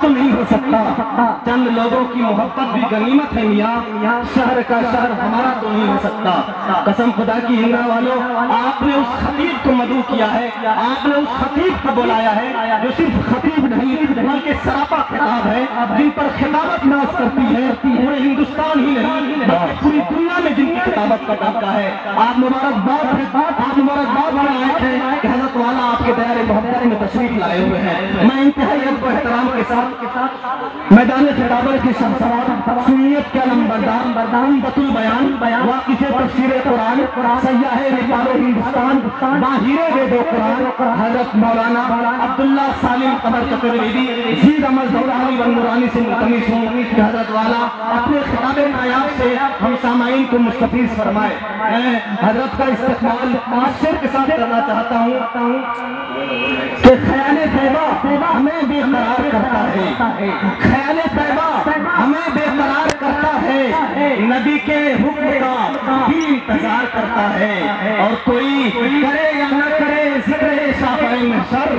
तो नहीं हो सकता, चंद लोगों की मोहब्बत भी गनीमत है मियाँ, शहर का शहर हमारा तो नहीं हो सकता। कसम खुदा की हिंगरा वालों, आपने उस खतीब को मदऊ किया है, आपने उस खतीब को बुलाया है जो सिर्फ खतीब नहीं बल्कि सरापा खिताब है, जिन पर खिताबत नाज करती है पूरे हिंदुस्तान ही नहीं बल्कि पूरी दुनिया में जिनकी खिताबत का डंका है। आप मुबारकबाद के लायक हैं कि हज़रत वाला आपके दायरे मोहब्बत में तशरीफ लाए हुए हैं। मैं इंतहाई अदब व एहतराम के साथ मैदान खिताबत की शमसवार सुन्नियत के अलमबरदार बतुल बयान वाक़िफ़े तफसीर कुरान सय्याहे रिजाले हिंदुस्तान बाहिरे वेदो कुरान हज़रत मौलाना अब्दुल्ला सालिम कमर चतुर्वेदी जी रमज़ दौलानी व नूरानी से मुल्तमिस हूँ कि हज़रत वाला अपने खिताब नायाब से हम सामाईन को मुस्तफ़ीज़ फरमाए। मैं हज़रत का इस्तक़बाल शेर के साथ करना चाहता हूँ कि ख़याल तैबा हमें बेकरार करता है, ख़याल तैबा हमें बेकरार करता है, नबी के हुक्म का भी इंतजार करता है। और कोई करे या न करे ज़िक्र शाफ़े महशर,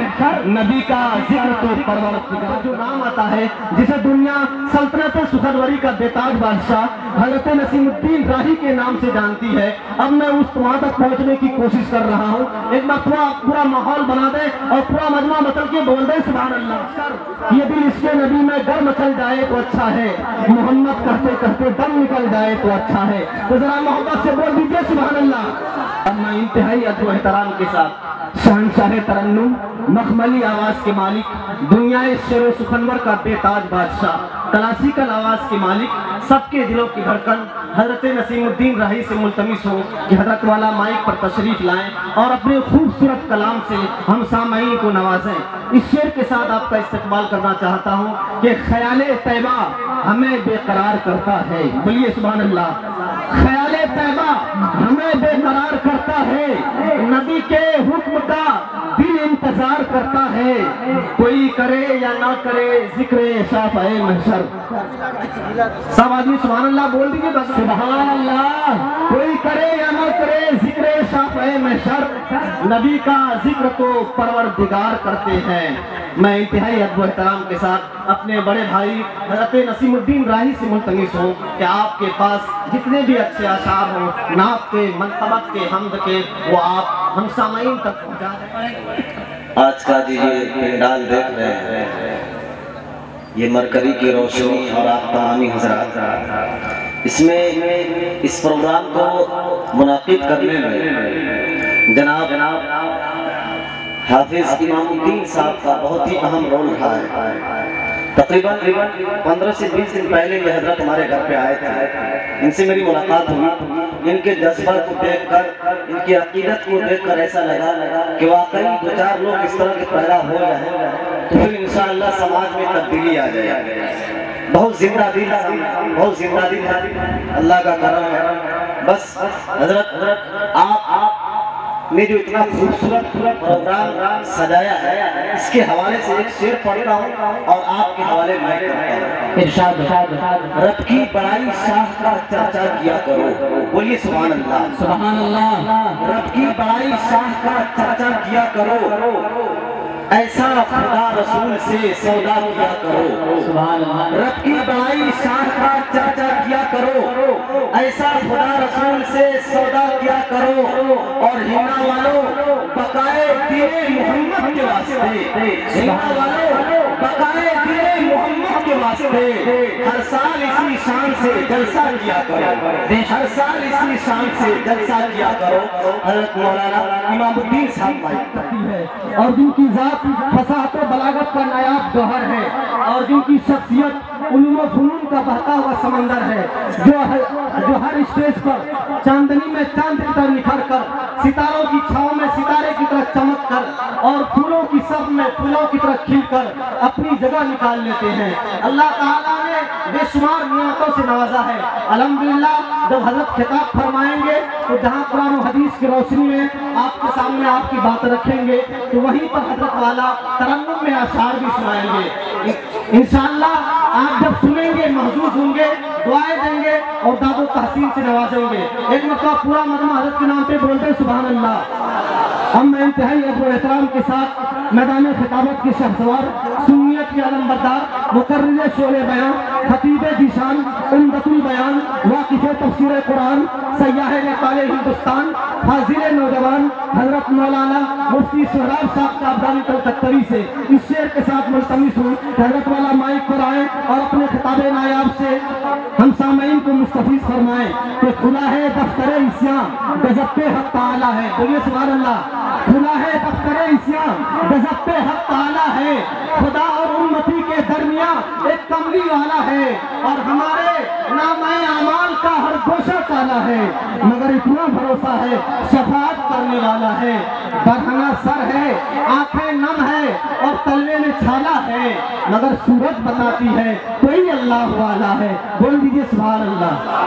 नबी का जिक्र तो परवरदिगार जो नाम आता है, जिसे दुनिया सल्तनत सुखनवरी का बेताज बादशाह हज़रत नसीमुद्दीन राही के नाम से जानती है। अब मैं उस वहाँ तक पहुँचने की कोशिश कर रहा हूँ। एक बार पूरा माहौल बना दे और पूरा मजमा मचल के बोल दे सुभान अल्लाह। ये दिल इसके नबी में गर्म मचल जाए तो अच्छा है, मोहम्मद कहते कहते दम निकल जाए तो अच्छा है। तो जरा मोहब्बत से बोल दीजिए सुभान अल्लाह। अब मैं इंतहाई अदब व एहतराम के साथ शहंशाह तरन्नुम मखमली आवाज़ के मालिक, दुनिया शेर सुखनवर का बेताज बादशाह, क्लासिकल आवाज़ के मालिक, सबके दिलों की धड़कन हज़रत नसीमुद्दीन राही से मुल्तमिस हो कि हज़रत वाला माइक पर तशरीफ़ लाएं और अपने खूबसूरत कलाम से हम सामाईन को नवाजें। इस शेर के साथ आपका इस्तक़बाल करना चाहता हूँ कि ख़याल तैबा हमें बेकरार करता है। बोलिए सुभान अल्लाह। ख़याल तैबा हमें बेकरार करता है, नबी के हुक्म का दिल इंतजार करता है, कोई करे या ना करे ज़िक्र शाफ़े महशर। सब आदमी सुभान अल्लाह बोल दीजिए बस। सुभान अल्लाह। कोई करे या ना करे ज़िक्र शाफ़े महशर, नबी का जिक्र तो परवरदिगार करते हैं। मैं इंतहाई अदब व एहतराम के साथ अपने बड़े भाई हज़रत नसीमुद्दीन राही से मुल्तमिस हूँ कि आपके पास जितने भी अच्छे आशार हों, नात के, मनक़बत के, हम्द के, वो आप हम सामाईन तक पहुँचा दें। आज का जी ये पंडाल देख रहे हैं, ये मरकरी की रोशनी और आप तमामी हज़रात, इसमें इस प्रोग्राम को मुनाकिद करने में जनाब हाफिज इमामुद्दीन साहब का बहुत ही अहम रोल रहा है। तकरीबन 15 से 20 दिन पहले ये हजरत हमारे घर पे आए थे, इनसे मेरी मुलाकात हुई। इनके जज्बा को देखकर, इनकी अकीदत को देखकर ऐसा लगा कि वाकई 2-4 लोग इस तरह के पैदा हो जाए तो फिर इंशाअल्लाह समाज में तब्दीली आ जाए। बहुत जिंदा दिल अल्लाह का करम है। बस हजरत आप ने जो इतना खूबसूरत प्रोग्राम सजाया है, इसके हवाले से एक शेर पढ़ता हूँ और आपके हवाले में करता हूँ। इरशाद रब की बड़ाई शाह का चर्चा किया करो। बोलिए सुभान अल्लाह। सुभान अल्लाह। रब की बड़ाई शाह का चर्चा किया करो, ऐसा खुदा रसूल से सौदा किया करो। सुभान अल्लाह। रब की बड़ाई शाह का चर्चा किया करो, ऐसा खुदा रसूल से सौदा किया करो। और हिन्ना वालों बकाए दिले मोहम्मद के वास्ते, हिन्ना वालों बकाए दिले मोहम्मद के वास्ते हर साल इसी शान से जलसा किया करो, हर साल इसी शान से जलसा किया करो। हज़रत मौलाना इमामुद्दीन साहब करती है और जिनकी जात फसाहत व बलागत का नायाब गौहर है और जिनकी शख्सियत उलूम व फनून का बहता हुआ समंदर है, जो हर स्टेज पर चांदनी में चांद की तरह निखर कर, सितारों की छाँव में सितारे की तरह चमक कर और फूलों की सब में फूलों की तरह खिल कर अपनी जगह निकाल लेते हैं। अल्लाह ताला ने बेशुमार नियामतों से नवाजा है। अल्हम्दुलिल्लाह जब हजरत खिताब फरमाएंगे तो जहाँ कुरान और हदीस की रोशनी में आपके सामने आपकी बात रखेंगे तो वहीं पर हजरत वाला तरन्नुम में अशार भी सुनाएंगे। इंशाअल्लाह आप जब सुनेंगे महसूस होंगे, दुआएं देंगे और दादो तहसीन से नवाजेंगे। एक मरतबा पूरा मजमा हजरत के नाम पे बोलते सुभान अल्लाह। اب میں انتہائی ادب و احترام کے ساتھ میدان خطابت کے شہسوار، سنیت کے علم بردار، مقرر شعلے بیان، خطیب ذیشان، عمدۃ البیان، واقف تفسیر قرآن، سیاح نیپال ہندوستان، حاضر نوجوان حضرت مولانا مفتی سہراب صاحب کابدانی کلکتری سے اس شعر کے ساتھ ملتمس ہوں کہ حضرت والا مائک پر آئیں اور اپنے خطاب نایاب سے ہم سامعین کو مستفیض فرمائیں کہ کھلا ہے دفتر عصیان گزب پہ حق تعالی ہے. بولیے سبحان اللہ. کھلا ہے دفتر عصیان گزب پہ حق تعالی ہے. خدا اور امتی کے درمیان ایک کملی والا ہے اور ہمارے نامہ اعمال کا ہر گوشہ کالا ہے، مگر اتنا بھروسہ ہے شفاعت کرنے والا ہے. برہنہ سر ہے، آنکھیں نم ہے اور تلوے میں چھالا ہے، مگر صورت بتاتی ہے کوئی اللہ والا ہے. بول دیجیے سبحان اللہ.